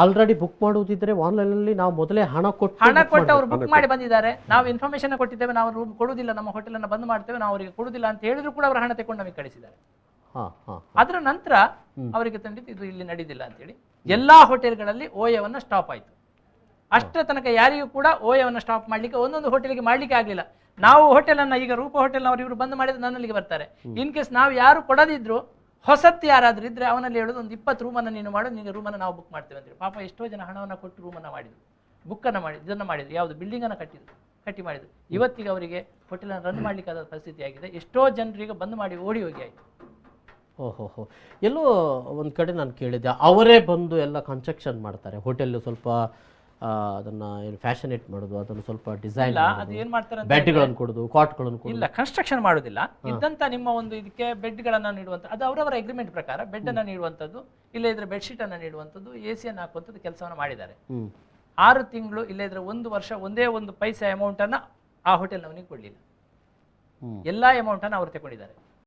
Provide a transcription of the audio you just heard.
Already book ಮಾಡುವುದಿದ್ರೆ ಆನ್ಲೈನಲ್ಲಿ ನಾವು ಮೊದಲೇ ಹಣ ಕೊಟ್ಟು ಅವರು ಬುಕ್ ಮಾಡಿ ಬಂದಿದ್ದಾರೆ, ನಾವು ಇನ್ಫಾರ್ಮೇಶನ್ ಕೊಟ್ಟಿದ್ದೇವೆ, ನಾವು ರೂಮ್ ಕೊಡುವುದಿಲ್ಲ, ನಮ್ಮ ಹೋಟೆಲ್ ಅನ್ನು ಬಂದ್ ಮಾಡ್ತೇವೆ, ನಾವು ಅವರಿಗೆ ಕೊಡುವುದಿಲ್ಲ ಅಂತ ಹೇಳಿದ್ರು ಕೂಡ ಅವರು ಹಣ ತಗೊಂಡು ನಮಗೆ ಕಳಿಸಿದ್ದಾರೆ. ಅದರ ನಂತರ ಅವರಿಗೆ ತಂದಿದ್ದು ಇದು ಇಲ್ಲಿ ನಡೀದಿಲ್ಲ ಅಂತೇಳಿ ಎಲ್ಲಾ ಹೋಟೆಲ್ಗಳಲ್ಲಿ ಓಯವನ್ನ ಸ್ಟಾಪ್ ಆಯ್ತು. ಅಷ್ಟರ ತನಕ ಯಾರಿಗೂ ಕೂಡ ಓಯವನ್ನ ಸ್ಟಾಪ್ ಮಾಡ್ಲಿಕ್ಕೆ ಒಂದೊಂದು ಹೋಟೆಲ್ಗೆ ಮಾಡ್ಲಿಕ್ಕೆ ಆಗ್ಲಿಲ್ಲ. ನಾವು ಹೋಟೆಲ್ ಅನ್ನ ಈಗ ರೂಪ ಹೋಟೆಲ್ ಅವರು ಇವರು ಬಂದ್ ಮಾಡಿದ್ರೆ ನನ್ನಲ್ಲಿಗೆ ಬರ್ತಾರೆ. ಇನ್ ಕೇಸ್ ನಾವು ಯಾರು ಕೊಡದಿದ್ರು ಹೊಸತ್ತು ಯಾರಾದ್ರೂ ಇದ್ರೆ ಅವನಲ್ಲಿ ಹೇಳೋದು ಒಂದು 20 ರೂಮನ್ನು ನೀನು ಮಾಡು, ನಿಮಗೆ ರೂಮನ್ನು ನಾವು ಬುಕ್ ಮಾಡ್ತೇವೆ ಅಂತೇಳಿ. ಪಾಪ ಎಷ್ಟೋ ಜನ ಹಣವನ್ನು ಕೊಟ್ಟು ರೂಮನ್ನು ಮಾಡಿದ್ರು, ಬುಕ್ಕನ್ನು ಮಾಡಿ ಇದನ್ನು ಮಾಡಿದ್ರು, ಯಾವುದು ಬಿಲ್ಡಿಂಗನ್ನು ಕಟ್ಟಿ ಮಾಡಿದ್ರು. ಇವತ್ತಿಗೆ ಅವರಿಗೆ ಹೋಟೆಲನ್ನು ರನ್ ಮಾಡ್ಲಿಕ್ಕಾದ ಪರಿಸ್ಥಿತಿ ಆಗಿದೆ. ಎಷ್ಟೋ ಜನರಿಗೆ ಬಂದ್ ಮಾಡಿ ಓಡಿ ಹೋಗಿ ಆಯಿತು. ಓಹೋ, ಎಲ್ಲೋ ಒಂದು ಕಡೆ ನಾನು ಕೇಳಿದ್ದೆ, ಅವರೇ ಬಂದು ಎಲ್ಲ ಕನ್ಸ್ಟ್ರಕ್ಷನ್ ಮಾಡ್ತಾರೆ ಹೋಟೆಲ್, ಸ್ವಲ್ಪ ಅದನ್ನ ಫ್ಯಾಷನೇಟ್ ಮಾಡೋದು, ಅದನ್ನು ಸ್ವಲ್ಪ ಡಿಸೈನ್ ಅದು ಏನ್ ಮಾಡ್ತಾರೆ, ಬೆಡ್ಗಳನ್ನು ಕೊಡೋದು, ಕಾಟ್ಗಳನ್ನು ಕೊಡೋದು. ಇಲ್ಲ, ಕನ್ಸ್ಟ್ರಕ್ಷನ್ ಮಾಡೋದಿಲ್ಲ. ಇದ್ದಂತ ನಿಮ್ಮ ಒಂದು ಇದಕ್ಕೆ ಬೆಡ್ಗಳನ್ನು ನೀಡುವಂತ, ಅದು ಅವರವರ ಅಗ್ರಿಮೆಂಟ್ ಪ್ರಕಾರ ಬೆಡ್ ಅನ್ನ ನೀಡುವಂಥದ್ದು, ಇಲ್ಲ ಇದ್ರೆ ಬೆಡ್ಶೀಟ್ ಅನ್ನ ನೀಡುವಂಥದ್ದು, AC ಅನ್ನು ಹಾಕುವಂಥದ್ದು ಕೆಲಸವನ್ನು ಮಾಡಿದ್ದಾರೆ. 6 ತಿಂಗಳು ಇಲ್ಲ ಇದ್ರೆ 1 ವರ್ಷ ಒಂದೇ ಒಂದು ಪೈಸೆ ಅಮೌಂಟ್ ಅನ್ನ ಆ ಹೋಟೆಲ್ ನವನಿಗೆ ಕೊಡ್ಲಿಲ್ಲ. ಎಲ್ಲಾ ಅಮೌಂಟ್ ಅನ್ನು ಅವರು ತಗೊಂಡಿದ್ದಾರೆ.